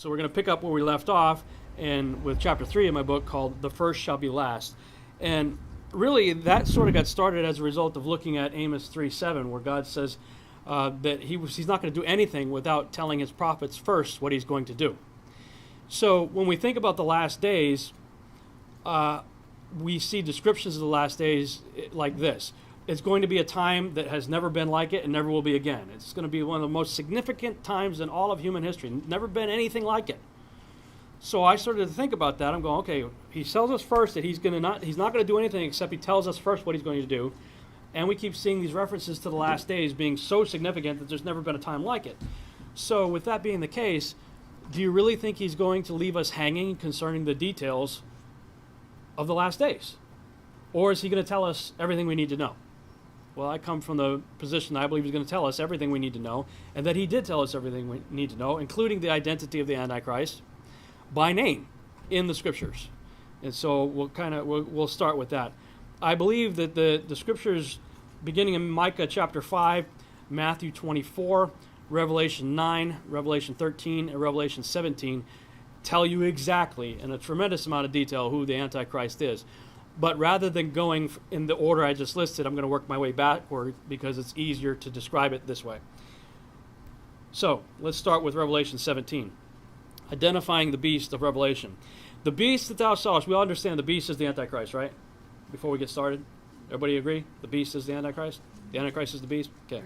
So we're going to pick up where we left off, and with chapter 3 of my book called The First Shall Be Last. And really, that sort of got started as a result of looking at Amos 3:7, where God says that he's not going to do anything without telling his prophets first what he's going to do. So when we think about the last days, we see descriptions of the last days like this. It's going to be a time that has never been like it and never will be again. It's going to be one of the most significant times in all of human history. Never been anything like it. So I started to think about that. I'm going, okay, he tells us first that he's not going to do anything except he tells us first what he's going to do. And we keep seeing these references to the last days being so significant that there's never been a time like it. So with that being the case, do you really think he's going to leave us hanging concerning the details of the last days? Or is he going to tell us everything we need to know? Well, I come from the position that I believe he's going to tell us everything we need to know, and that he did tell us everything we need to know, including the identity of the Antichrist by name in the scriptures. And so we'll start with that. I believe that the scriptures beginning in Micah chapter 5, Matthew 24, Revelation 9, Revelation 13, and Revelation 17 tell you exactly, in a tremendous amount of detail, who the Antichrist is. But rather than going in the order I just listed, I'm going to work my way backward because it's easier to describe it this way. So let's start with Revelation 17, identifying the beast of Revelation. The beast that thou sawest, we all understand the beast is the Antichrist, right? Before we get started, everybody agree? The beast is the Antichrist? The Antichrist is the beast? Okay.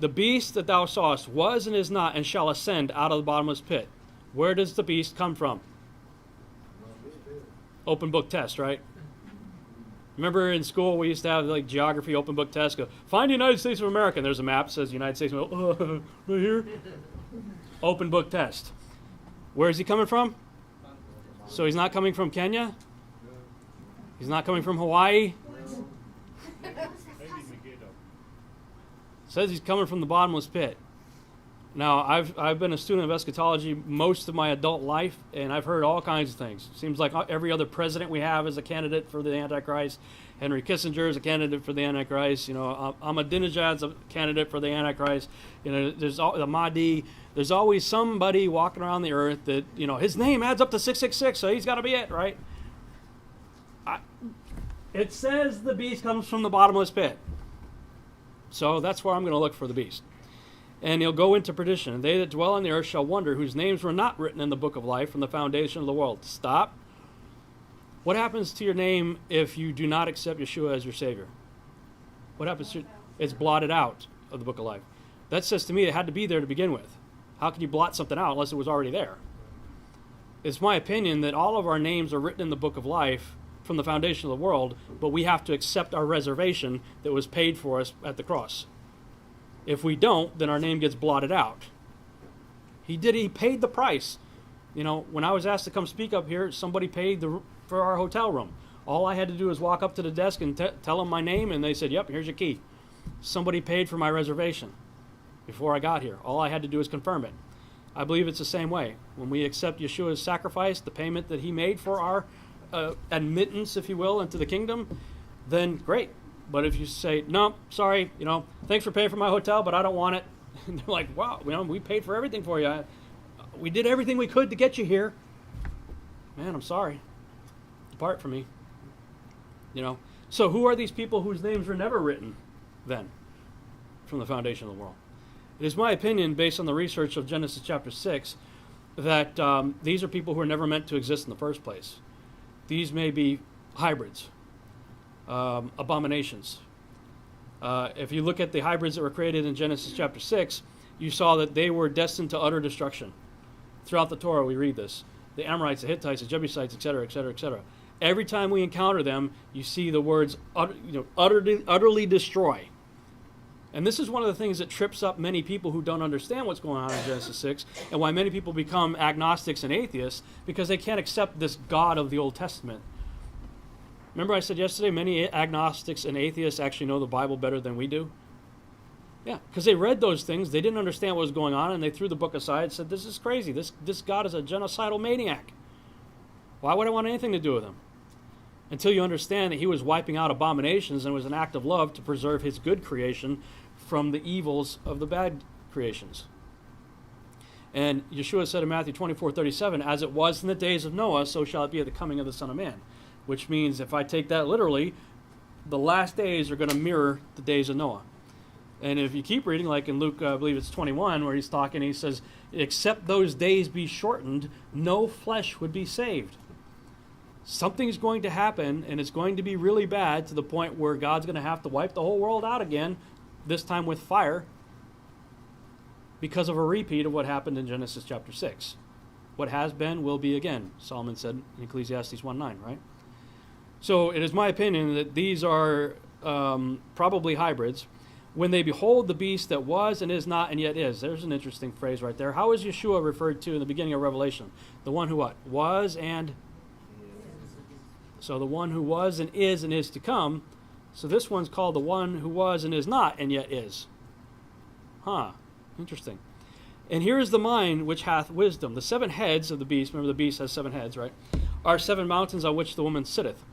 The beast that thou sawest was and is not and shall ascend out of the bottomless pit. Where does the beast come from? Open book test, right? Remember in school we used to have like geography open book test. Go, find the United States of America. And there's a map that says United States of America. Right here. Open book test. Where is he coming from? So he's not coming from Kenya? He's not coming from Hawaii? Says he's coming from the bottomless pit. Now, I've been a student of eschatology most of my adult life, and I've heard all kinds of things. Seems like every other president we have is a candidate for the Antichrist. Henry Kissinger is a candidate for the Antichrist. You know, Ahmadinejad's a candidate for the Antichrist. You know, there's the Mahdi. There's always somebody walking around the earth that, you know, his name adds up to 666, so he's got to be it, right? It says the beast comes from the bottomless pit. So that's where I'm going to look for the beast. And he'll go into perdition. And they that dwell on the earth shall wonder, whose names were not written in the book of life from the foundation of the world. Stop. What happens to your name if you do not accept Yeshua as your Savior? What happens to it? It's blotted out of the book of life. That says to me it had to be there to begin with. How can you blot something out unless it was already there? It's my opinion that all of our names are written in the book of life from the foundation of the world, but we have to accept our reservation that was paid for us at the cross. If we don't, then our name gets blotted out. He paid the price. You know, when I was asked to come speak up here, somebody paid for our hotel room. All I had to do was walk up to the desk and tell them my name, and they said, yep, here's your key. Somebody paid for my reservation before I got here. All I had to do is confirm it. I believe it's the same way. When we accept Yeshua's sacrifice, the payment that he made for our admittance, if you will, into the kingdom, then great. But if you say, no, sorry, you know, thanks for paying for my hotel, but I don't want it. And they're like, wow, you know, we paid for everything for you. We did everything we could to get you here. Man, I'm sorry. Depart from me. You know. So who are these people whose names were never written then from the foundation of the world? It is my opinion, based on the research of Genesis chapter 6, that these are people who are never meant to exist in the first place. These may be hybrids. Abominations. If you look at the hybrids that were created in Genesis chapter 6, you saw that they were destined to utter destruction. Throughout the Torah, we read this. The Amorites, the Hittites, the Jebusites, etc., etc., etc. Every time we encounter them, you see the words utterly destroy. And this is one of the things that trips up many people who don't understand what's going on in Genesis 6, and why many people become agnostics and atheists, because they can't accept this God of the Old Testament. Remember I said yesterday, many agnostics and atheists actually know the Bible better than we do? Yeah, because they read those things, they didn't understand what was going on, and they threw the book aside and said, this is crazy, this God is a genocidal maniac. Why would I want anything to do with him? Until you understand that he was wiping out abominations, and it was an act of love to preserve his good creation from the evils of the bad creations. And Yeshua said in Matthew 24:37, as it was in the days of Noah, so shall it be at the coming of the Son of Man. Which means, if I take that literally, the last days are going to mirror the days of Noah. And if you keep reading, like in Luke, I believe it's 21, where he's talking, he says, except those days be shortened, no flesh would be saved. Something's going to happen, and it's going to be really bad, to the point where God's going to have to wipe the whole world out again, this time with fire, because of a repeat of what happened in Genesis chapter 6. What has been will be again, Solomon said in Ecclesiastes 1:9, right? So it is my opinion that these are probably hybrids. When they behold the beast that was and is not and yet is. There's an interesting phrase right there. How is Yeshua referred to in the beginning of Revelation? The one who what? Was and... So the one who was and is to come. So this one's called the one who was and is not and yet is. Huh. Interesting. And here is the mind which hath wisdom. The 7 heads of the beast, remember the beast has 7 heads, right? Are 7 mountains on which the woman sitteth.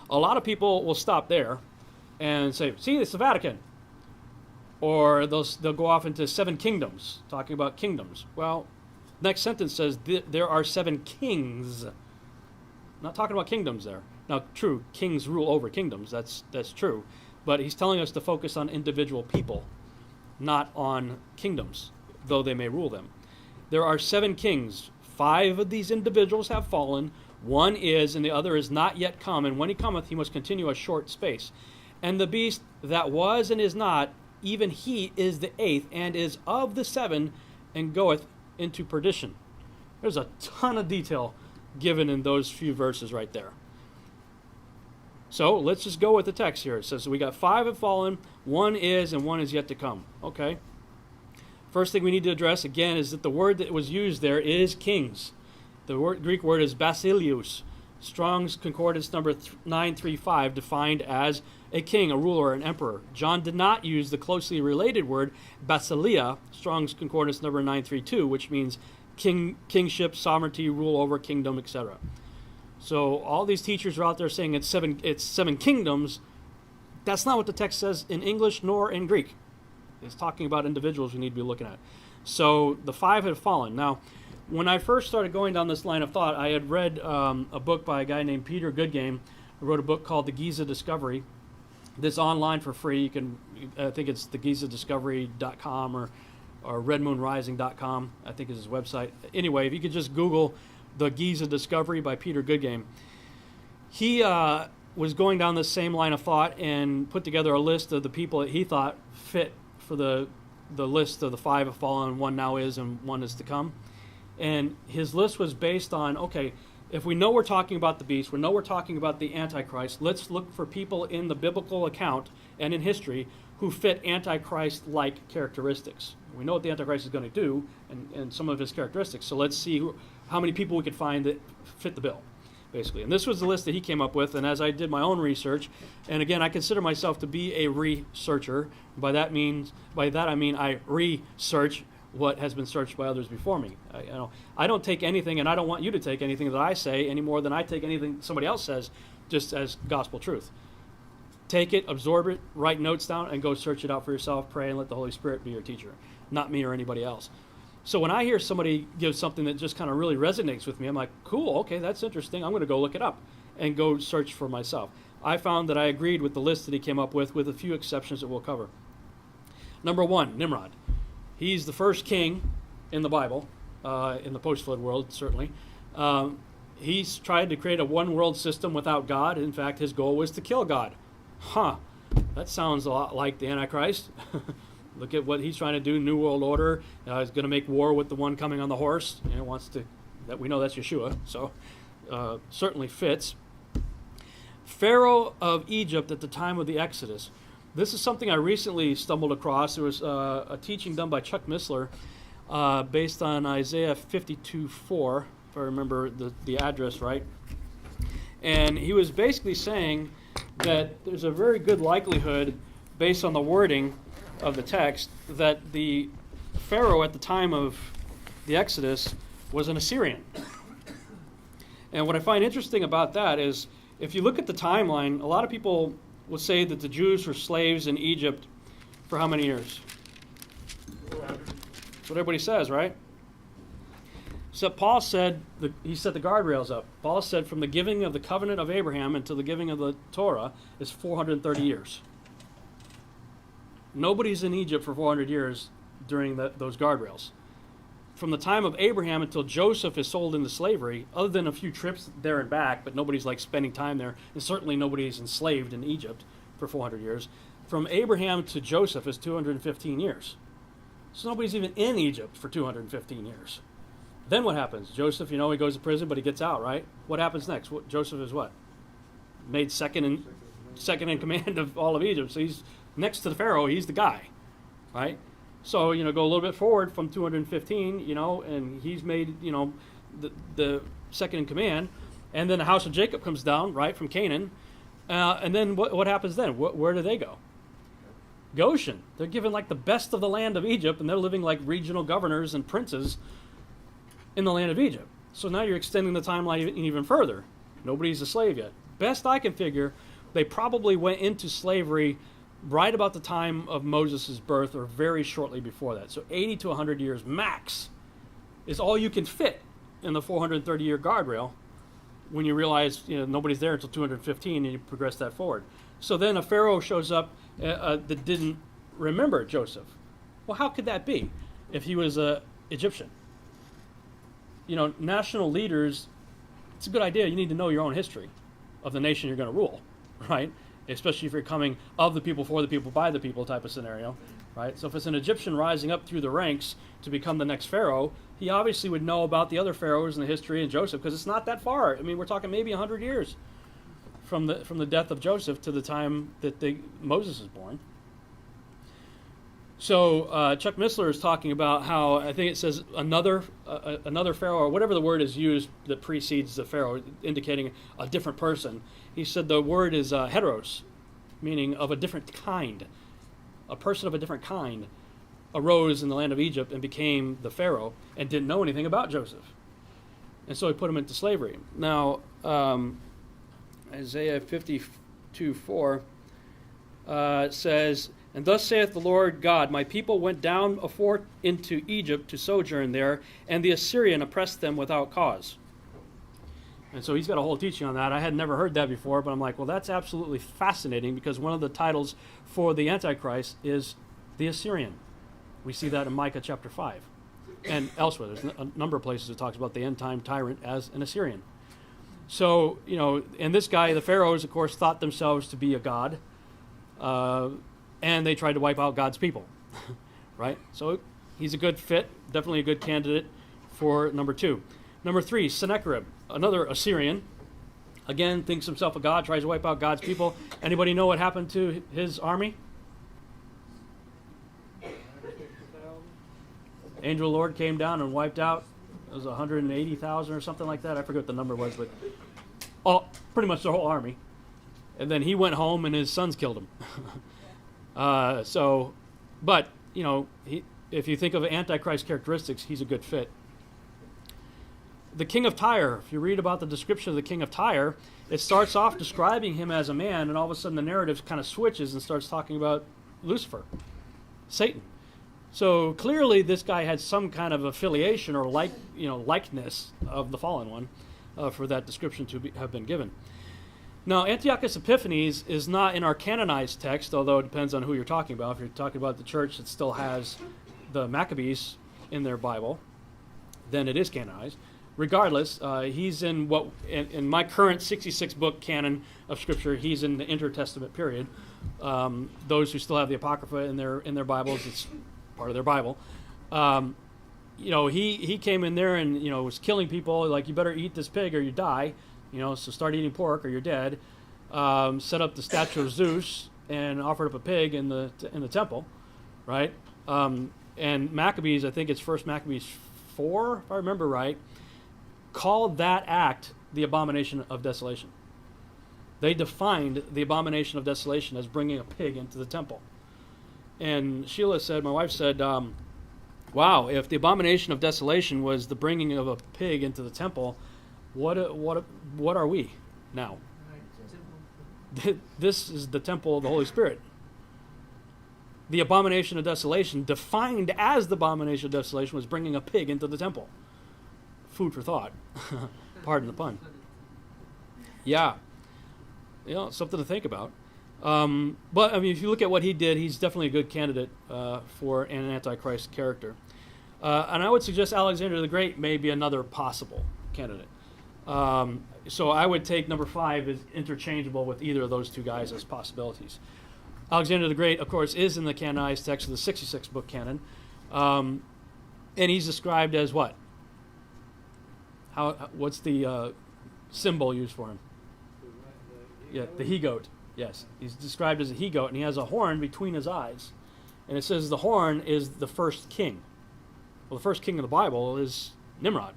A lot of people will stop there and say, see, it's the Vatican. Or they'll go off into 7 kingdoms, talking about kingdoms. Well, next sentence says there are 7 kings. Not talking about kingdoms there. Now, true, kings rule over kingdoms. That's true. But he's telling us to focus on individual people, not on kingdoms, though they may rule them. There are 7 kings. 5 of these individuals have fallen. 1 is, and the other is not yet come. And when he cometh, he must continue a short space. And the beast that was and is not, even he is the 8th, and is of the 7, and goeth into perdition. There's a ton of detail given in those few verses right there. So let's just go with the text here. It says we got 5 have fallen, 1 is, and 1 is yet to come. Okay. First thing we need to address again is that the word that was used there is kings. The Greek word is basileus. Strong's Concordance number 935 defined as a king, a ruler, an emperor. John did not use the closely related word basileia, Strong's Concordance number 932, which means kingship, sovereignty, rule over kingdom, etc. So all these teachers are out there saying it's seven kingdoms. That's not what the text says in English nor in Greek. It's talking about individuals we need to be looking at. So the 5 had fallen. Now, when I first started going down this line of thought, I had read a book by a guy named Peter Goodgame, who wrote a book called The Giza Discovery. This online for free. You can, I think it's thegizadiscovery.com or redmoonrising.com, I think is his website. Anyway, if you could just Google The Giza Discovery by Peter Goodgame. He was going down this same line of thought and put together a list of the people that he thought fit for the list of the 5 have fallen, 1 now is, and 1 is to come. And his list was based on, okay, if we know we're talking about the beast, we know we're talking about the Antichrist, let's look for people in the biblical account and in history who fit Antichrist-like characteristics. We know what the Antichrist is going to do and some of his characteristics, so let's see how many people we could find that fit the bill, basically. And this was the list that he came up with, and as I did my own research, and again, I consider myself to be a researcher. By that I mean I research what has been searched by others before me. I don't take anything, and I don't want you to take anything that I say any more than I take anything somebody else says just as gospel truth. Take it, absorb it, write notes down, and go search it out for yourself, pray, and let the Holy Spirit be your teacher, not me or anybody else. So when I hear somebody give something that just kind of really resonates with me, I'm like, cool, okay, that's interesting. I'm going to go look it up and go search for myself. I found that I agreed with the list that he came up with a few exceptions that we'll cover. Number 1, Nimrod. He's the first king in the Bible, in the post-flood world, certainly. He's tried to create a one-world system without God. In fact, his goal was to kill God. That sounds a lot like the Antichrist. Look at what he's trying to do, New World Order. He's going to make war with the one coming on the horse. We know that's Yeshua, so certainly fits. Pharaoh of Egypt at the time of the Exodus. This is something I recently stumbled across. There was a teaching done by Chuck Missler based on Isaiah 52:4, if I remember the address right. And he was basically saying that there's a very good likelihood, based on the wording of the text, that the Pharaoh at the time of the Exodus was an Assyrian. And what I find interesting about that is, if you look at the timeline, a lot of people will say that the Jews were slaves in Egypt for how many years? That's what everybody says, right? So Paul said, he set the guardrails up. Paul said from the giving of the covenant of Abraham until the giving of the Torah is 430 years. Nobody's in Egypt for 400 years during those guardrails. From the time of Abraham until Joseph is sold into slavery, other than a few trips there and back, but nobody's like spending time there, and certainly nobody's enslaved in Egypt for 400 years. From Abraham to Joseph is 215 years. So nobody's even in Egypt for 215 years. Then what happens? Joseph, he goes to prison, but he gets out, right? What happens next? Joseph is what? Made second in command of all of Egypt. So he's next to the Pharaoh. He's the guy, right? So, go a little bit forward from 215, and he's made, the second in command. And then the house of Jacob comes down, right, from Canaan. And then what happens then? Where do they go? Goshen. They're given like the best of the land of Egypt, and they're living like regional governors and princes in the land of Egypt. So now you're extending the timeline even further. Nobody's a slave yet. Best I can figure, they probably went into slavery right about the time of Moses' birth or very shortly before that. So 80 to 100 years max is all you can fit in the 430-year guardrail when you realize nobody's there until 215 and you progress that forward. So then a Pharaoh shows up that didn't remember Joseph. Well, how could that be if he was an Egyptian? National leaders, it's a good idea. You need to know your own history of the nation you're going to rule, right? Especially if you're coming of the people, for the people, by the people type of scenario, right? So if it's an Egyptian rising up through the ranks to become the next Pharaoh, he obviously would know about the other pharaohs in the history and Joseph, because it's not that far. I mean, we're talking maybe 100 years from the death of Joseph to the time that Moses is born. So Chuck Missler is talking about how, I think it says another Pharaoh, or whatever the word is used that precedes the Pharaoh, indicating a different person. He said the word is heteros, meaning of a different kind. A person of a different kind arose in the land of Egypt and became the Pharaoh and didn't know anything about Joseph. And so he put him into slavery. Now, Isaiah 52:4 says, "And thus saith the Lord God, my people went down afore into Egypt to sojourn there, and the Assyrian oppressed them without cause." And so he's got a whole teaching on that. I had never heard that before, but I'm like, well, that's absolutely fascinating, because one of the titles for the Antichrist is the Assyrian. We see that in Micah chapter 5 and elsewhere. There's a number of places it talks about the end-time tyrant as an Assyrian. So, and this guy, the pharaohs, of course, thought themselves to be a god, and they tried to wipe out God's people, right? So he's a good fit, definitely a good candidate for number 2. Number 3, Sennacherib, another Assyrian. Again, thinks himself a god, tries to wipe out God's people. Anybody know what happened to his army? Angel of the Lord came down and wiped out, it was 180,000 or something like that. I forget what the number was, but pretty much the whole army. And then he went home and his sons killed him. But if you think of Antichrist characteristics, he's a good fit. The king of Tyre, if you read about the description of the king of Tyre, it starts off describing him as a man, and all of a sudden the narrative kind of switches and starts talking about Lucifer, Satan. So clearly this guy had some kind of affiliation or likeness of the fallen one for that description to have been given. Now, Antiochus Epiphanes is not in our canonized text, although it depends on who you're talking about. If you're talking about the church that still has the Maccabees in their Bible, then it is canonized. Regardless, he's in my current 66-book canon of Scripture, he's in the intertestament period. Those who still have the Apocrypha in their Bibles, it's part of their Bible. He came in there and was killing people, like, you better eat this pig or you die. So start eating pork or you're dead. Set up the statue of Zeus and offered up a pig in the temple, right? And Maccabees, I think it's 1 Maccabees 4, if I remember right, called that act the abomination of desolation. They defined the abomination of desolation as bringing a pig into the temple. And Sheila said, my wife said, wow, if the abomination of desolation was the bringing of a pig into the temple, what are we now? This is the temple of the Holy Spirit. The abomination of desolation, defined as the abomination of desolation, was bringing a pig into the temple. food for thought. Pardon the pun. Yeah. Something to think about. But, I mean, if you look at what he did, he's definitely a good candidate for an Antichrist character. And I would suggest Alexander the Great may be another possible candidate. So I would take number 5 as interchangeable with either of those two guys as possibilities. Alexander the Great, of course, is in the canonized text of the 66 book canon. And he's described as what? What's the symbol used for him? Yeah, the he-goat. Yes, he's described as a he-goat, and he has a horn between his eyes. And it says the horn is the first king. Well, the first king of the Bible is Nimrod.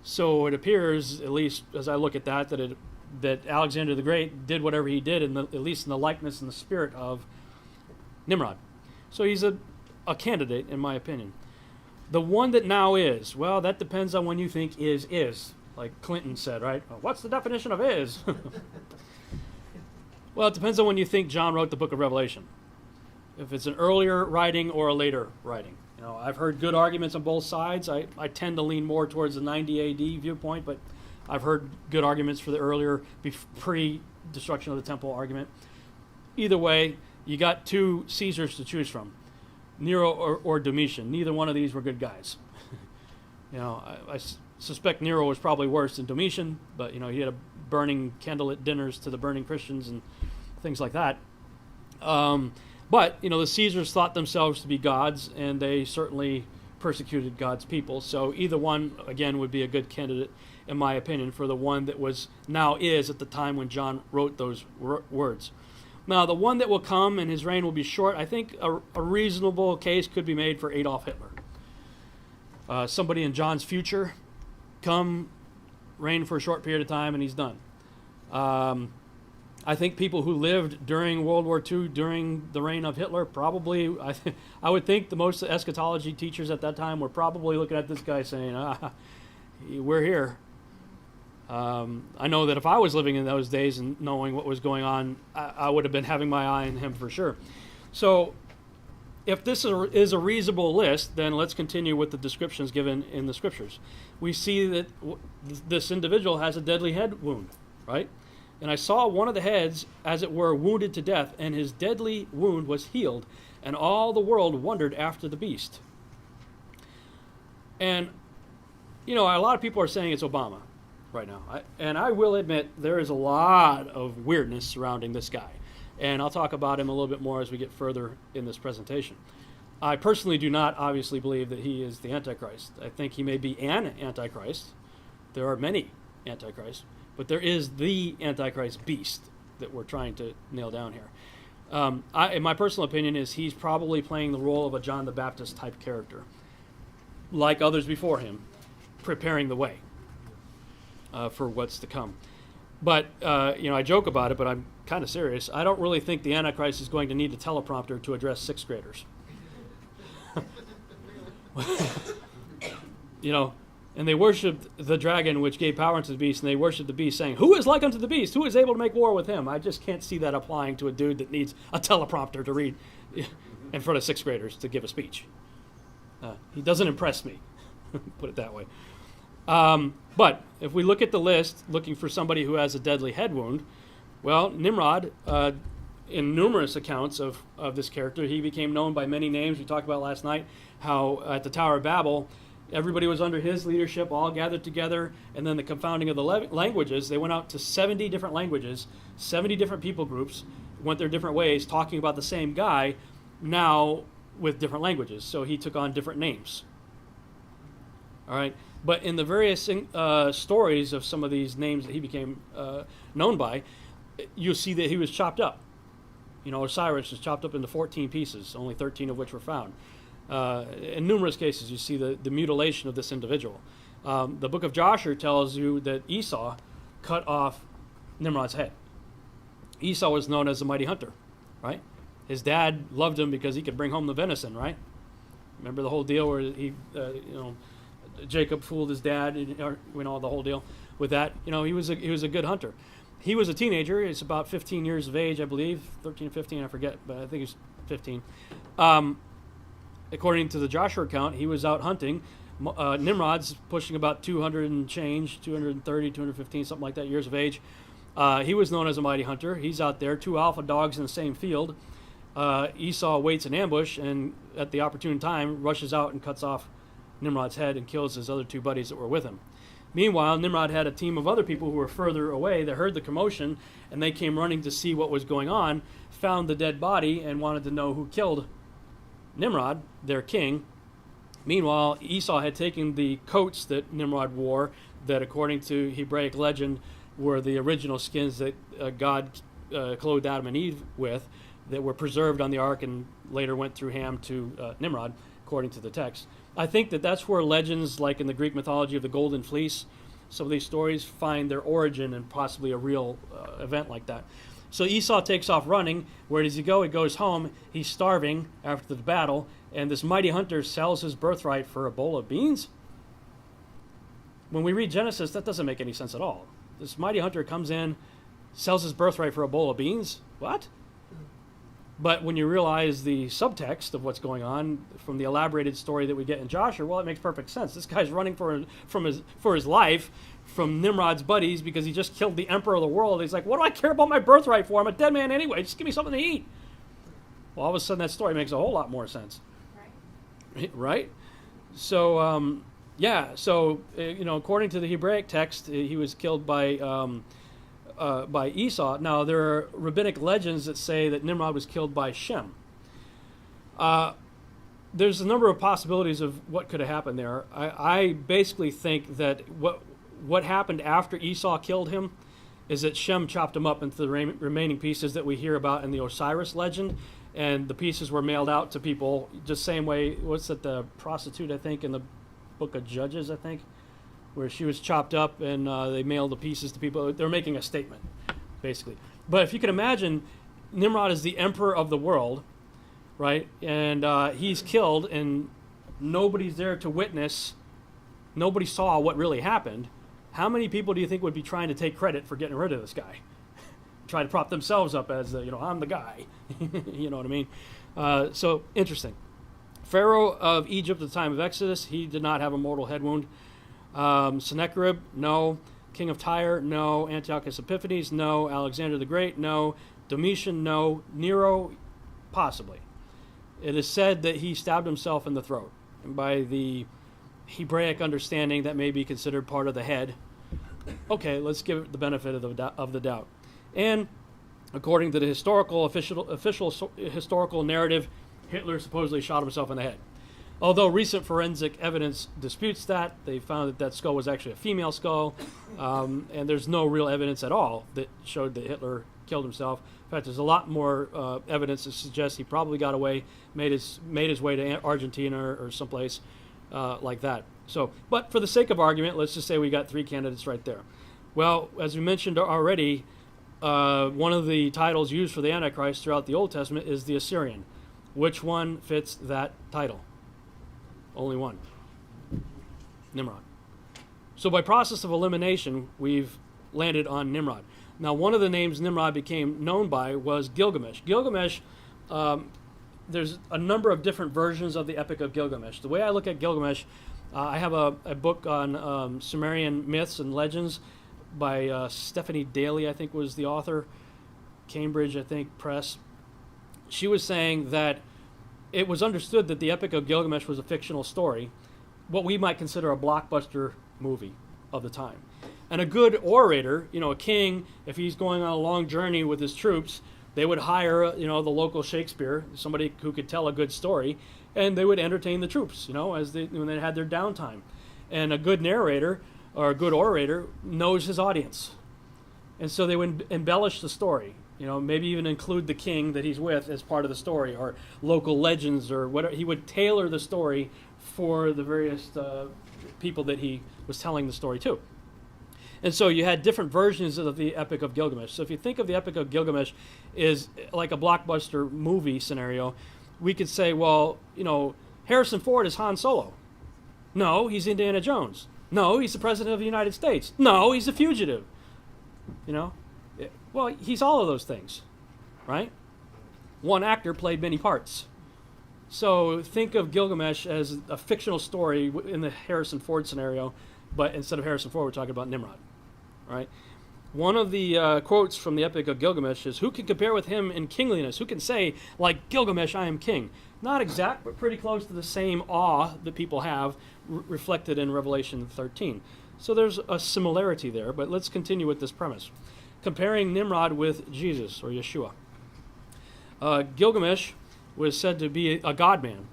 So it appears, at least as I look at that Alexander the Great did whatever he did, at least in the likeness and the spirit of Nimrod. So he's a candidate, in my opinion. The one that now is, well, that depends on when you think is. Like Clinton said, right? Well, what's the definition of is? Well, it depends on when you think John wrote the book of Revelation. If it's an earlier writing or a later writing. I've heard good arguments on both sides. I tend to lean more towards the 90 AD viewpoint, but I've heard good arguments for the earlier, pre-destruction of the temple argument. Either way, you got two Caesars to choose from, Nero or Domitian. Neither one of these were good guys. I suspect Nero was probably worse than Domitian, but he had a burning candlelit dinners to the burning Christians and things like that. But the Caesars thought themselves to be gods, and they certainly persecuted God's people. So either one, again, would be a good candidate, in my opinion, for the one that is at the time when John wrote those words. Now, the one that will come and his reign will be short, I think a reasonable case could be made for Adolf Hitler. Somebody in John's future reign for a short period of time, and he's done. I think people who lived during World War II, during the reign of Hitler, probably, I would think the most eschatology teachers at that time were probably looking at this guy saying, we're here. I know that if I was living in those days and knowing what was going on, I would have been having my eye on him for sure. So if this is a reasonable list, then let's continue with the descriptions given in the scriptures. We see that this individual has a deadly head wound, right? And I saw one of the heads, as it were, wounded to death, and his deadly wound was healed, and all the world wondered after the beast. And, a lot of people are saying it's Obama right now. And I will admit there is a lot of weirdness surrounding this guy. And I'll talk about him a little bit more as we get further in this presentation. I personally do not obviously believe that he is the Antichrist. I think he may be an Antichrist. There are many Antichrists. But there is the Antichrist beast that we're trying to nail down here. In my personal opinion, is he's probably playing the role of a John the Baptist type character, like others before him, preparing the way for what's to come. But, I joke about it, but I'm kind of serious. I don't really think the Antichrist is going to need a teleprompter to address sixth graders. And they worshipped the dragon, which gave power unto the beast, and they worshipped the beast, saying, "Who is like unto the beast? Who is able to make war with him?" I just can't see that applying to a dude that needs a teleprompter to read in front of sixth graders to give a speech. He doesn't impress me, put it that way. But if we look at the list, looking for somebody who has a deadly head wound, well, Nimrod, in numerous accounts of this character, he became known by many names. We talked about last night how at the Tower of Babel, everybody was under his leadership, all gathered together, and then the confounding of the languages. They went out to 70 different languages, 70 different people groups, went their different ways, talking about the same guy, now with different languages. So he took on different names. All right, but in the various stories of some of these names that he became known by, you'll see that he was chopped up. Osiris was chopped up into 14 pieces, only 13 of which were found. In numerous cases, you see the mutilation of this individual. The book of Joshua tells you that Esau cut off Nimrod's head. Esau was known as a mighty hunter, right? His dad loved him because he could bring home the venison, right? Remember the whole deal where Jacob fooled his dad, the whole deal with that. He was a good hunter. He was a teenager. He's about 15 years of age, I believe, 13 or 15, I forget, but I think he's 15. According to the Joshua account, he was out hunting Nimrod's pushing about 200 and change, 230, 215, something like that, years of age. He was known as a mighty hunter. He's out there, 2 alpha dogs in the same field. Esau waits in ambush and at the opportune time rushes out and cuts off Nimrod's head and kills his other 2 buddies that were with him. Meanwhile, Nimrod had a team of other people who were further away that heard the commotion, and they came running to see what was going on, found the dead body, and wanted to know who killed Nimrod, their king. Meanwhile, Esau had taken the coats that Nimrod wore, that according to Hebraic legend were the original skins that God clothed Adam and Eve with, that were preserved on the ark and later went through Ham to Nimrod, according to the text. I think that that's where legends, like in the Greek mythology of the Golden Fleece, some of these stories find their origin in possibly a real event like that. So Esau takes off running. Where does he go? He goes home. He's starving after the battle, and this mighty hunter sells his birthright for a bowl of beans. When we read Genesis, that doesn't make any sense at all. This mighty hunter comes in, sells his birthright for a bowl of beans? What? But when you realize the subtext of what's going on from the elaborated story that we get in Joshua, well, it makes perfect sense. This guy's running for his life from Nimrod's buddies because he just killed the emperor of the world. He's like, what do I care about my birthright for? I'm a dead man anyway. Just give me something to eat. Well, all of a sudden that story makes a whole lot more sense. Right? So, according to the Hebraic text, he was killed by Esau. Now, there are rabbinic legends that say that Nimrod was killed by Shem. There's a number of possibilities of what could have happened there. I basically think that what happened after Esau killed him is that Shem chopped him up into the remaining pieces that we hear about in the Osiris legend, and the pieces were mailed out to people just same way, the prostitute, I think, in the book of Judges, I think, where she was chopped up and they mailed the pieces to people. They're making a statement, basically. But if you can imagine, Nimrod is the emperor of the world, right? And he's killed, and nobody's there to witness. Nobody saw what really happened. How many people do you think would be trying to take credit for getting rid of this guy? Try to prop themselves up as, I'm the guy. You know what I mean? So, interesting. Pharaoh of Egypt at the time of Exodus, he did not have a mortal head wound. Sennacherib, no. King of Tyre, no. Antiochus Epiphanes, no. Alexander the Great, no. Domitian, no. Nero, possibly. It is said that he stabbed himself in the throat. And by the Hebraic understanding, that may be considered part of the head. Okay, let's give it the benefit of the doubt. And according to the official historical narrative, Hitler supposedly shot himself in the head. Although recent forensic evidence disputes that, they found that skull was actually a female skull, and there's no real evidence at all that showed that Hitler killed himself. In fact, there's a lot more evidence that suggests he probably got away, made his way to Argentina or someplace like that. So, but for the sake of argument, let's just say we got 3 candidates right there. Well, as we mentioned already, one of the titles used for the Antichrist throughout the Old Testament is the Assyrian. Which one fits that title? Only one. Nimrod. So by process of elimination, we've landed on Nimrod. Now, one of the names Nimrod became known by was Gilgamesh. Gilgamesh, there's a number of different versions of the Epic of Gilgamesh. The way I look at Gilgamesh, I have a book on Sumerian myths and legends by Stephanie Daly, I think was the author, Cambridge, I think, Press. She was saying that it was understood that the Epic of Gilgamesh was a fictional story, what we might consider a blockbuster movie of the time. And a good orator, a king, if he's going on a long journey with his troops, they would hire, the local Shakespeare, somebody who could tell a good story, and they would entertain the troops, when they had their downtime. And a good narrator or a good orator knows his audience. And so they would embellish the story. Maybe even include the king that he's with as part of the story, or local legends, or whatever. He would tailor the story for the various people that he was telling the story to. And so you had different versions of the Epic of Gilgamesh. So if you think of the Epic of Gilgamesh is like a blockbuster movie scenario, we could say, well, Harrison Ford is Han Solo. No, he's Indiana Jones. No, he's the President of the United States. No, he's a fugitive. Well, he's all of those things, right? One actor played many parts. So think of Gilgamesh as a fictional story in the Harrison Ford scenario, but instead of Harrison Ford, we're talking about Nimrod, right? One of the quotes from the Epic of Gilgamesh is, "Who can compare with him in kingliness? Who can say, like Gilgamesh, I am king?" Not exact, but pretty close to the same awe that people have reflected in Revelation 13. So there's a similarity there, but let's continue with this premise. Comparing Nimrod with Jesus, or Yeshua. Gilgamesh was said to be a God-man,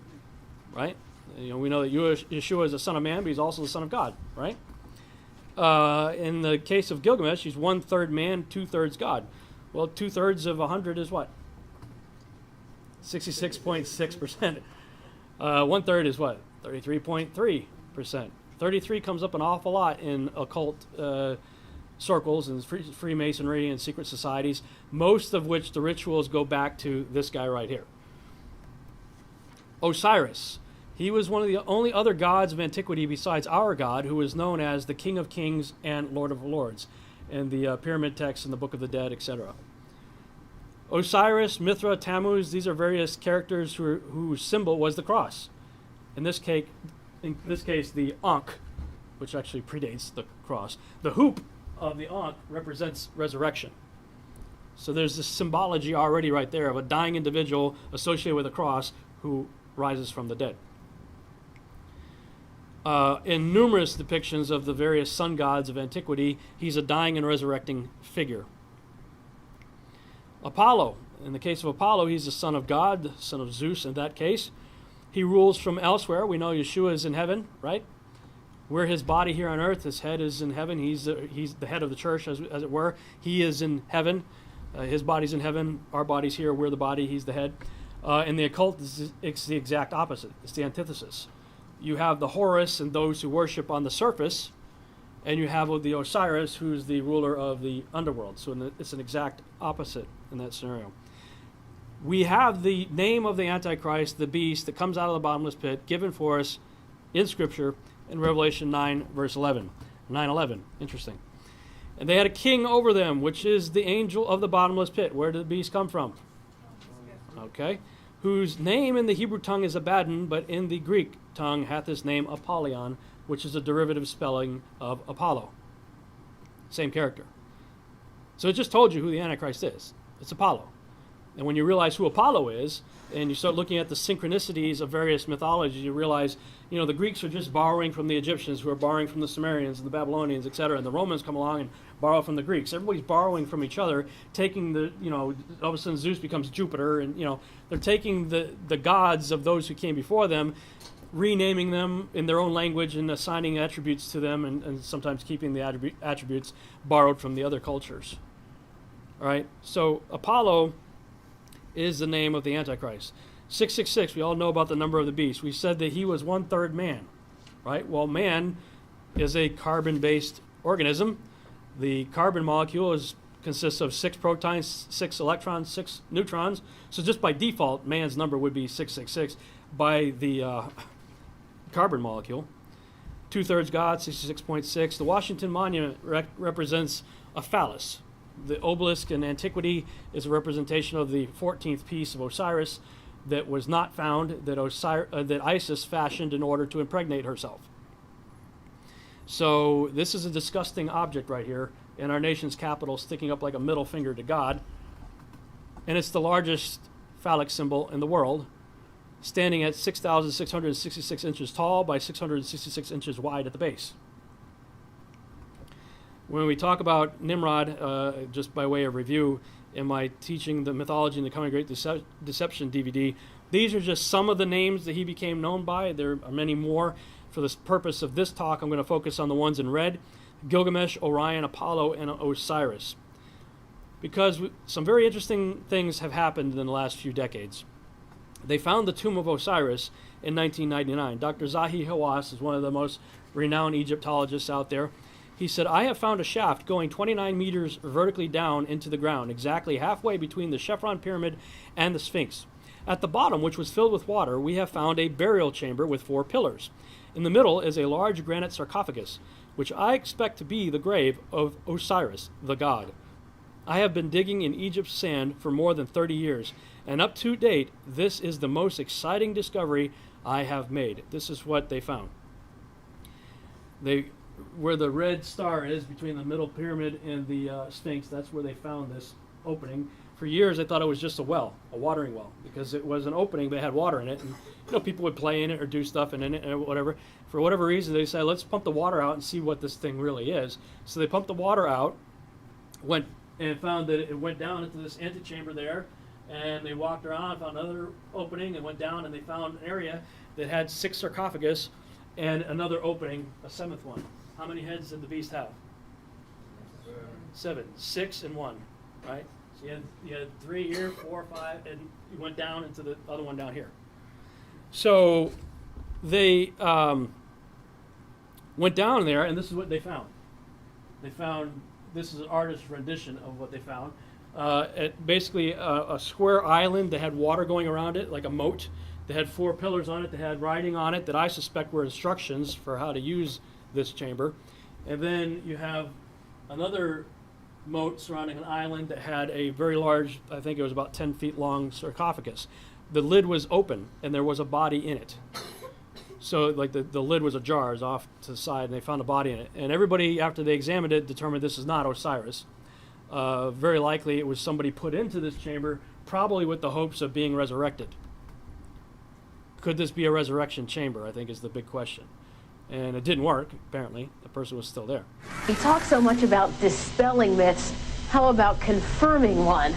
right? We know that Yeshua is the son of man, but he's also the son of God, right? In the case of Gilgamesh, he's 1/3 man, 2/3 God. Well, 2/3 of 100 is what? 66.6%. 1/3 is what? 33.3%. 33 comes up an awful lot in occult circles and Freemasonry and secret societies, most of which the rituals go back to this guy right here. Osiris. He was one of the only other gods of antiquity besides our God, who was known as the King of Kings and Lord of Lords in the pyramid texts in the Book of the Dead, etc. Osiris, Mithra, Tammuz, these are various characters whose symbol was the cross. In this case, the Ankh, which actually predates the cross. The hoop of the Ankh represents resurrection. So there's this symbology already right there of a dying individual associated with a cross who rises from the dead. In numerous depictions of the various sun gods of antiquity, he's a dying and resurrecting figure. Apollo. In the case of Apollo, he's the son of God, the son of Zeus in that case. He rules from elsewhere. We know Yeshua is in heaven, right? We're his body here on earth. His head is in heaven. He's the head of the church, as it were. He is in heaven. His body's in heaven. Our body's here. We're the body. He's the head. In the occult, it's the exact opposite. It's the antithesis. You have the Horus and those who worship on the surface, and you have the Osiris, who's the ruler of the underworld. So it's an exact opposite in that scenario. We have the name of the Antichrist, the beast that comes out of the bottomless pit, given for us in Scripture in Revelation 9, verse 11. 9:11. Interesting. And they had a king over them, which is the angel of the bottomless pit. Where did the beast come from? Okay. Whose name in the Hebrew tongue is Abaddon, but in the Greek tongue hath his name Apollyon, which is a derivative spelling of Apollo. Same character. So it just told you who the Antichrist is. It's Apollo. And when you realize who Apollo is, and you start looking at the synchronicities of various mythologies, you realize, the Greeks are just borrowing from the Egyptians, who are borrowing from the Sumerians and the Babylonians, etc. And the Romans come along and borrow from the Greeks. Everybody's borrowing from each other, taking all of a sudden Zeus becomes Jupiter, and, they're taking the gods of those who came before them, renaming them in their own language and assigning attributes to them, and sometimes keeping the attributes borrowed from the other cultures. All right, so Apollo is the name of the Antichrist. 666, we all know about the number of the beast. We said that he was 1/3 man, right? Well, man is a carbon-based organism. The carbon molecule consists of 6 protons, 6 electrons, 6 neutrons. So just by default, man's number would be 666 by the carbon molecule. 2/3 God, 66.6. The Washington Monument represents a phallus. The obelisk in antiquity is a representation of the 14th piece of Osiris that was not found, that Isis fashioned in order to impregnate herself. So this is a disgusting object right here in our nation's capital, sticking up like a middle finger to God. And it's the largest phallic symbol in the world, standing at 6,666 inches tall by 666 inches wide at the base. When we talk about Nimrod, just by way of review, in my Teaching the Mythology and the Coming Great Deception DVD, these are just some of the names that he became known by. There are many more. For the purpose of this talk, I'm going to focus on the ones in red: Gilgamesh, Orion, Apollo, and Osiris. Because some very interesting things have happened in the last few decades. They found the tomb of Osiris in 1999. Dr. Zahi Hawass is one of the most renowned Egyptologists out there. He said, "I have found a shaft going 29 meters vertically down into the ground, exactly halfway between the Chephren Pyramid and the Sphinx. At the bottom, which was filled with water, we have found a burial chamber with 4 pillars. In the middle is a large granite sarcophagus, which I expect to be the grave of Osiris, the god. I have been digging in Egypt's sand for more than 30 years, and up to date, this is the most exciting discovery I have made. This is what they found. Where the red star is between the middle pyramid and the Sphinx, that's where they found this opening. For years, they thought it was just a well, a watering well, because it was an opening, but it had water in it. And people would play in it or do stuff in it or whatever. For whatever reason, they decided, let's pump the water out and see what this thing really is. So they pumped the water out, went and found that it went down into this antechamber there, and they walked around, found another opening, and went down, and they found an area that had 6 sarcophagus and another opening, a 7th one. How many heads did the beast have? 7. 6 and 1, right? So you had 3 here, 4, 5, and you went down into the other one down here. So they went down there, and this is what they found. They found, this is an artist's rendition of what they found. Basically a square island that had water going around it, like a moat. They had 4 pillars on it that had writing on it that I suspect were instructions for how to use this chamber. And then you have another moat surrounding an island that had a very large, I think it was about 10 feet long sarcophagus. The lid was open and there was a body in it. So like the lid was ajar, it was off to the side, and they found a body in it. And everybody, after they examined it, determined this is not Osiris. Very likely it was somebody put into this chamber, probably with the hopes of being resurrected. Could this be a resurrection chamber, I think is the big question. And it didn't work, apparently. The person was still there. We talk so much about dispelling myths. How about confirming one?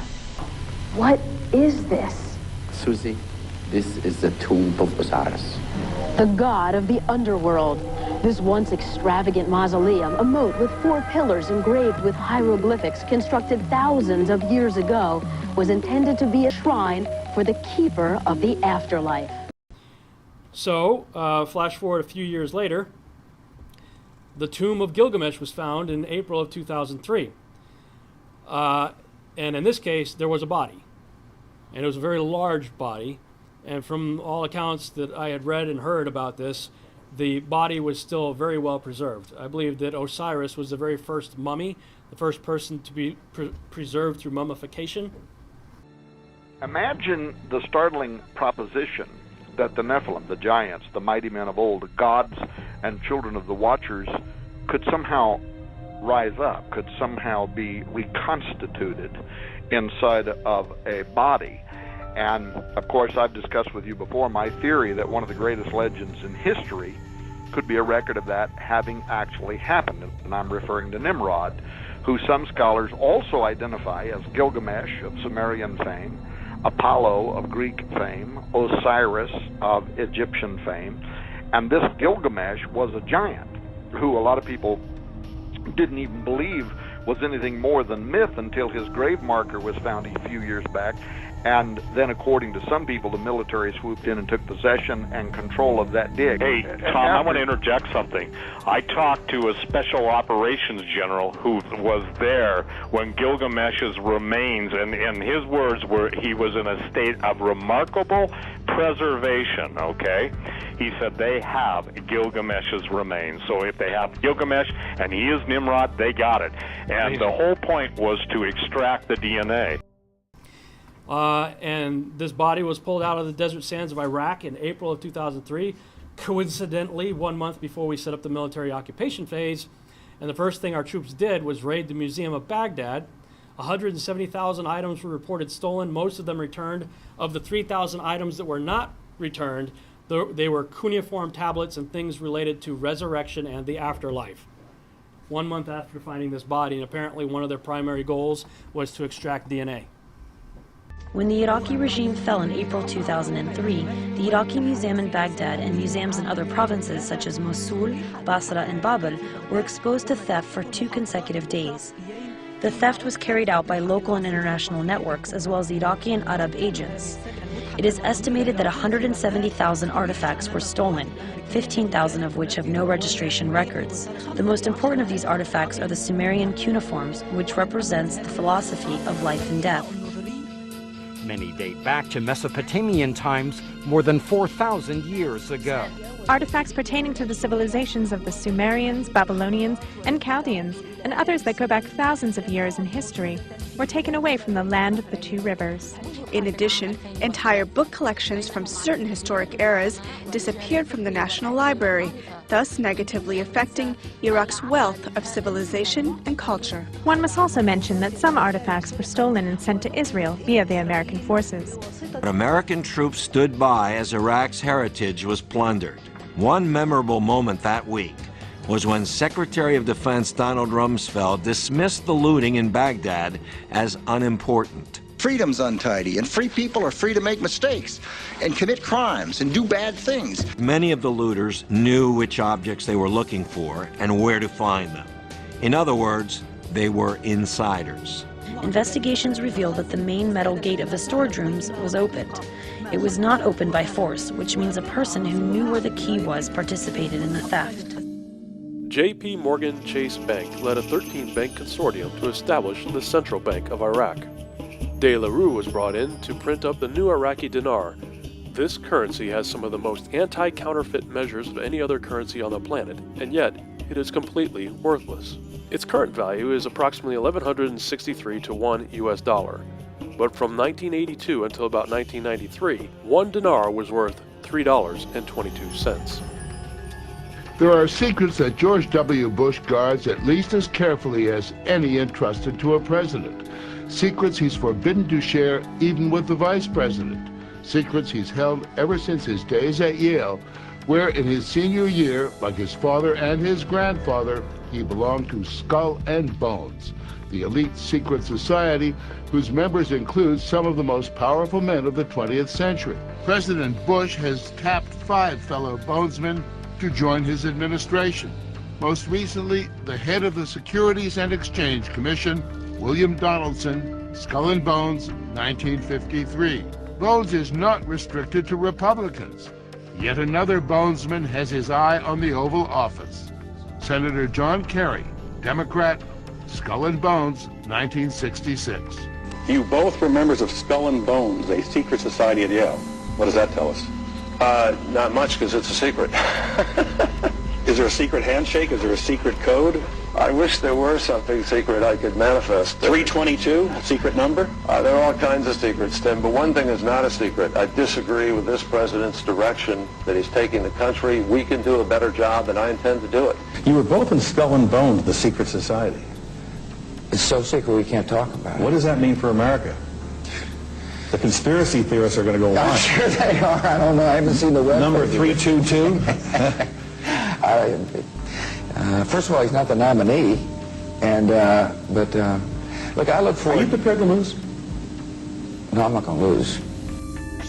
What is this? Susie, this is the tomb of Osiris. The god of the underworld. This once extravagant mausoleum, a moat with 4 pillars engraved with hieroglyphics constructed thousands of years ago, was intended to be a shrine for the keeper of the afterlife. So, flash forward a few years later, the tomb of Gilgamesh was found in April of 2003. And in this case, there was a body. And it was a very large body. And from all accounts that I had read and heard about this, the body was still very well preserved. I believe that Osiris was the very first mummy, the first person to be preserved through mummification. Imagine the startling proposition that the Nephilim, the giants, the mighty men of old, the gods and children of the Watchers, could somehow rise up, could somehow be reconstituted inside of a body. And, of course, I've discussed with you before my theory that one of the greatest legends in history could be a record of that having actually happened. And I'm referring to Nimrod, who some scholars also identify as Gilgamesh of Sumerian fame, Apollo of Greek fame, Osiris of Egyptian fame. And this Gilgamesh was a giant who a lot of people didn't even believe was anything more than myth until his grave marker was found a few years back. And then, according to some people, the military swooped in and took possession and control of that dig. Hey, Tom, I want to interject something. I talked to a special operations general who was there when Gilgamesh's remains, and his words were he was in a state of remarkable preservation, okay? He said they have Gilgamesh's remains. So if they have Gilgamesh and he is Nimrod, they got it. And the whole point was to extract the DNA. And this body was pulled out of the desert sands of Iraq in April of 2003, coincidentally 1 month before we set up the military occupation phase. And the first thing our troops did was raid the Museum of Baghdad. 170,000 items were reported stolen, most of them returned. Of the 3,000 items that were not returned, they were cuneiform tablets and things related to resurrection and the afterlife. 1 month after finding this body, and apparently one of their primary goals was to extract DNA. When the Iraqi regime fell in April 2003, the Iraqi Museum in Baghdad and museums in other provinces such as Mosul, Basra, and Babel were exposed to theft for 2 consecutive days. The theft was carried out by local and international networks as well as Iraqi and Arab agents. It is estimated that 170,000 artifacts were stolen, 15,000 of which have no registration records. The most important of these artifacts are the Sumerian cuneiforms, which represents the philosophy of life and death. Many date back to Mesopotamian times, more than 4,000 years ago. Artifacts pertaining to the civilizations of the Sumerians, Babylonians, and Chaldeans, and others that go back thousands of years in history. were taken away from the land of the two rivers. In addition, entire book collections from certain historic eras disappeared from the National Library, thus negatively affecting Iraq's wealth of civilization and culture. One must also mention that some artifacts were stolen and sent to Israel via the American forces. American troops stood by as Iraq's heritage was plundered. One memorable moment that week was when Secretary of Defense Donald Rumsfeld dismissed the looting in Baghdad as unimportant. Freedom's untidy, and free people are free to make mistakes and commit crimes and do bad things. Many of the looters knew which objects they were looking for and where to find them. In other words, they were insiders. Investigations revealed that the main metal gate of the storage rooms was opened. It was not opened by force, which means a person who knew where the key was participated in the theft. J.P. Morgan Chase Bank led a 13-bank consortium to establish the Central Bank of Iraq. De La Rue was brought in to print up the new Iraqi dinar. This currency has some of the most anti-counterfeit measures of any other currency on the planet, and yet it is completely worthless. Its current value is approximately $1,163 to $1 US. But from 1982 until about 1993, one dinar was worth $3.22. There are secrets that George W. Bush guards at least as carefully as any entrusted to a president. Secrets he's forbidden to share even with the vice president. Secrets he's held ever since his days at Yale, where in his senior year, like his father and his grandfather, he belonged to Skull and Bones, the elite secret society whose members include some of the most powerful men of the 20th century. President Bush has tapped 5 fellow Bonesmen to join his administration. Most recently, the head of the Securities and Exchange Commission, William Donaldson, Skull and Bones, 1953. Bones is not restricted to Republicans. Yet another Bonesman has his eye on the Oval Office. Senator John Kerry, Democrat, Skull and Bones, 1966. You both were members of Skull and Bones, a secret society at Yale. What does that tell us? Not much, because it's a secret. Is there a secret handshake? Is there a secret code? I wish there were something secret I could manifest. 322, secret number? There are all kinds of secrets, Tim, but one thing is not a secret. I disagree with this president's direction that he's taking the country. We can do a better job, and I intend to do it. You were both in Skull and Bones, the secret society. It's so secret we can't talk about it. What does that mean for America? The conspiracy theorists are going to go I'm wild. sure they are. I don't know. I haven't seen the web. Number 322? First of all, he's not the nominee, and look, I look forward. Are you prepared to lose? No, I'm not going to lose.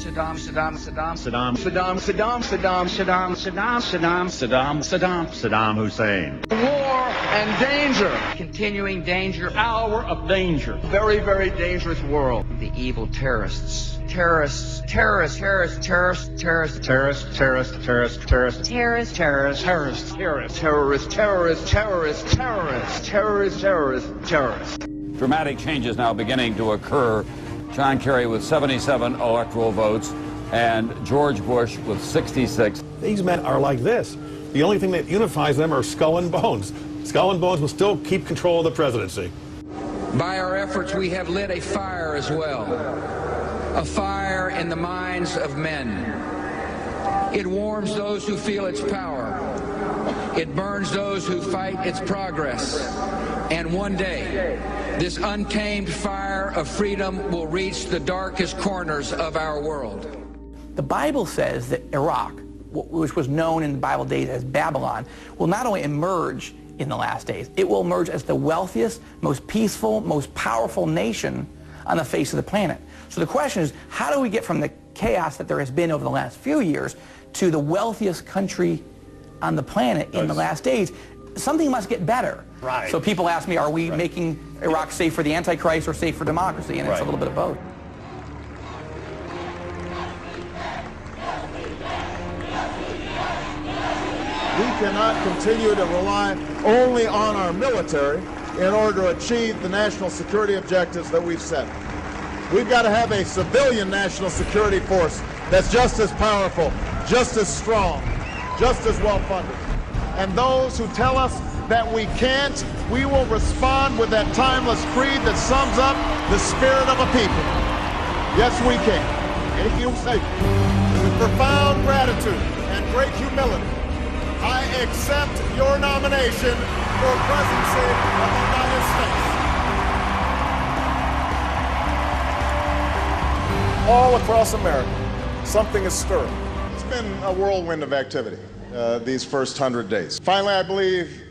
Saddam, Saddam, Saddam, Saddam, Saddam, Saddam, Saddam, Saddam, Saddam, Saddam, Saddam, Saddam, Saddam Hussein. War and danger. Continuing danger. Hour of danger. Very, very dangerous world. The evil terrorists. Terrorists, terrorists, terrorists, terrorists, terrorists, terrorists, terrorists, terrorists, terrorists, terrorists, terrorists, terrorists, terrorists, terrorists, terrorists, terrorists, terrorists, terrorists, terrorists. Dramatic changes now beginning to occur. John Kerry with 77 electoral votes and George Bush with 66. These men are like this. The only thing that unifies them are Skull and Bones. Skull and Bones will still keep control of the presidency. By our efforts, we have lit a fire as well. A fire in the minds of men. It warms those who feel its power. It burns those who fight its progress. And one day, this untamed fire of freedom will reach the darkest corners of our world. The Bible says that Iraq, which was known in the Bible days as Babylon, will not only emerge in the last days, it will emerge as the wealthiest, most peaceful, most powerful nation on the face of the planet. So the question is, how do we get from the chaos that there has been over the last few years to the wealthiest country on the planet in the last days? Something must get better. Right. So people ask me, are we making Iraq safe for the Antichrist or safe for democracy? And it's a little bit of both. We cannot continue to rely only on our military in order to achieve the national security objectives that we've set. We've got to have a civilian national security force that's just as powerful, just as strong, just as well funded. And those who tell us that we can't, we will respond with that timeless creed that sums up the spirit of a people. Yes, we can. With profound gratitude and great humility, I accept your nomination for presidency of the United States. All across America, something is stirring. It's been a whirlwind of activity these first 100 days. Finally, I believe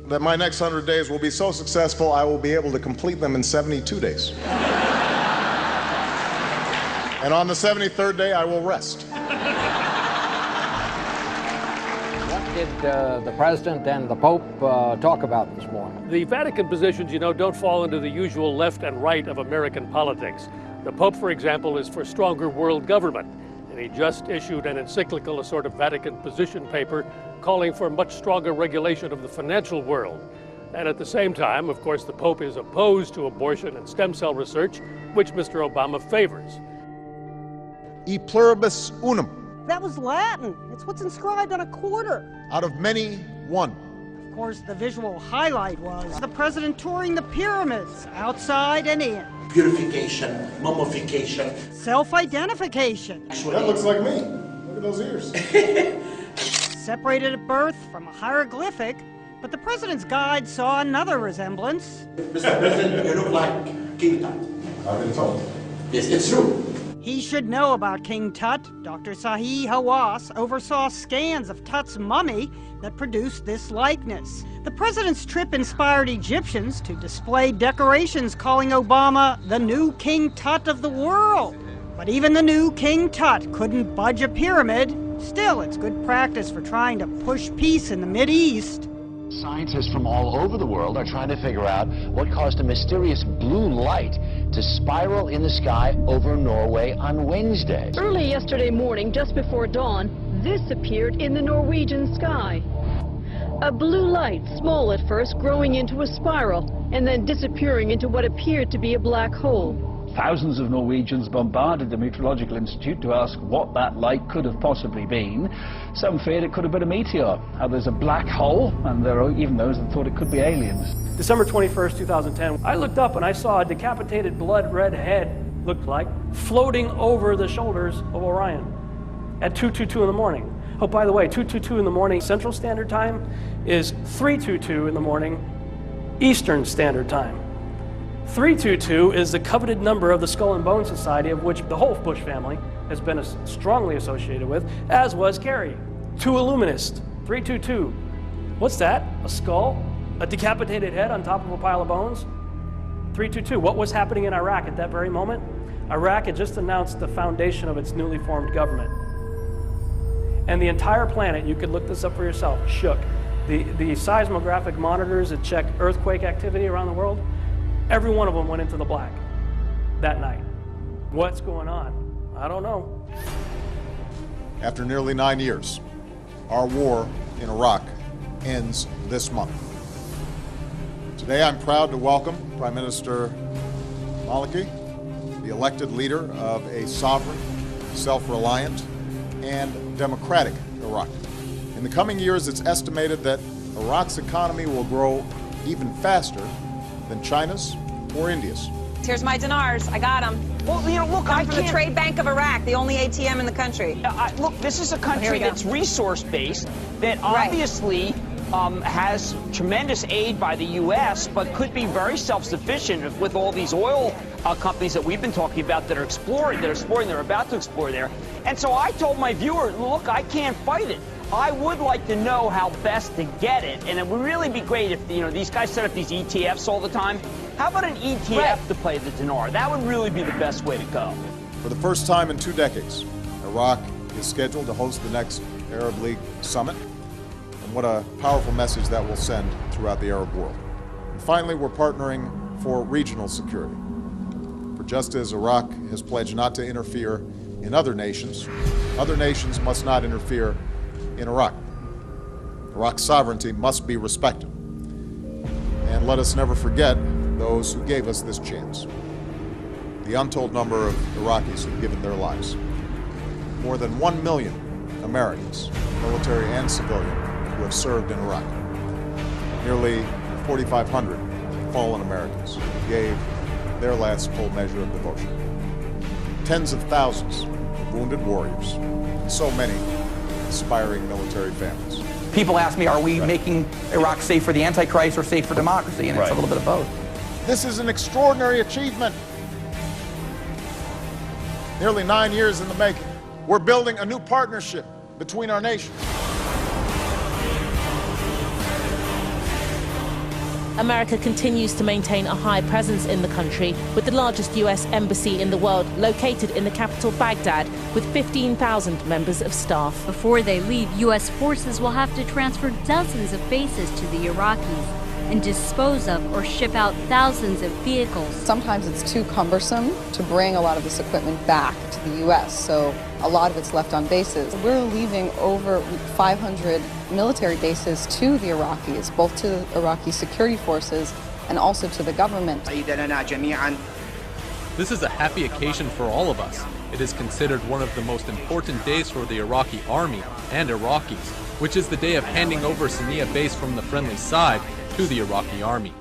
that my next 100 days will be so successful I will be able to complete them in 72 days. And on the 73rd day, I will rest. What did the President and the Pope talk about this morning? The Vatican positions, don't fall into the usual left and right of American politics. The Pope, for example, is for stronger world government, and he just issued an encyclical, a sort of Vatican position paper, calling for much stronger regulation of the financial world. And at the same time, of course, the Pope is opposed to abortion and stem cell research, which Mr. Obama favors. E pluribus unum. That was Latin. It's what's inscribed on a quarter. Out of many, one. Of course, the visual highlight was the president touring the pyramids, outside and in. Purification, mummification. Self-identification. That looks like me. Look at those ears. Separated at birth from a hieroglyphic, but the president's guide saw another resemblance. Mr. President, you look like King Tut. I've been told. Yes, it's true. He should know about King Tut. Dr. Sahi Hawass oversaw scans of Tut's mummy that produced this likeness. The president's trip inspired Egyptians to display decorations calling Obama the new King Tut of the world. But even the new King Tut couldn't budge a pyramid. Still, it's good practice for trying to push peace in the Mideast. Scientists from all over the world are trying to figure out what caused a mysterious blue light to spiral in the sky over Norway on Wednesday. Early yesterday morning, just before dawn, this appeared in the Norwegian sky. A blue light, small at first, growing into a spiral, and then disappearing into what appeared to be a black hole. Thousands of Norwegians bombarded the Meteorological Institute to ask what that light could have possibly been. Some feared it could have been a meteor, others a black hole, and there are even those that thought it could be aliens. December 21st, 2010, I looked up and I saw a decapitated blood red head, looked like, floating over the shoulders of Orion at 2:22 in the morning. Oh, by the way, 2:22 in the morning Central Standard Time is 3:22 in the morning Eastern Standard Time. 322 is the coveted number of the Skull and Bone Society, of which the whole Bush family has been strongly associated with, as was Kerry. 2 Illuminist, 322. What's that? A skull? A decapitated head on top of a pile of bones? 322. What was happening in Iraq at that very moment? Iraq had just announced the foundation of its newly formed government. And the entire planet, you could look this up for yourself, shook. The seismographic monitors that check earthquake activity around the world, every one of them went into the black that night. What's going on? I don't know. After nearly 9 years, our war in Iraq ends this month. Today I'm proud to welcome Prime Minister Maliki, the elected leader of a sovereign, self-reliant, and democratic Iraq. In the coming years, it's estimated that Iraq's economy will grow even faster than China's or India's. Here's my dinars. I got them. Well, look, I'm from the Trade Bank of Iraq, the only ATM in the country. Look, this is a country that's resource-based, that obviously has tremendous aid by the U.S., but could be very self-sufficient with all these oil companies that we've been talking about that are exploring, they're about to explore there. And so I told my viewer, look, I can't fight it. I would like to know how best to get it, and it would really be great if these guys set up these ETFs all the time. How about an ETF to play the dinar? That would really be the best way to go. For the first time in 2 decades, Iraq is scheduled to host the next Arab League summit, and what a powerful message that will send throughout the Arab world. And finally, we're partnering for regional security. For just as Iraq has pledged not to interfere in other nations must not interfere in Iraq. Iraq's sovereignty must be respected. And let us never forget those who gave us this chance. The untold number of Iraqis who've given their lives. More than 1 million Americans, military and civilian, who have served in Iraq. Nearly 4,500 fallen Americans gave their last full measure of devotion. Tens of thousands of wounded warriors, and so many aspiring military families. People ask me, are we making Iraq safe for the Antichrist or safe for democracy? And it's a little bit of both. This is an extraordinary achievement. Nearly 9 years in the making. We're building a new partnership between our nations. America continues to maintain a high presence in the country, with the largest U.S. embassy in the world located in the capital Baghdad, with 15,000 members of staff. Before they leave, U.S. forces will have to transfer dozens of bases to the Iraqis and dispose of or ship out thousands of vehicles. Sometimes it's too cumbersome to bring a lot of this equipment back to the U.S., so a lot of it's left on bases. We're leaving over 500 military bases to the Iraqis, both to the Iraqi security forces and also to the government. This is a happy occasion for all of us. It is considered one of the most important days for the Iraqi army and Iraqis, which is the day of handing over Sania base from the friendly side to the Iraqi army.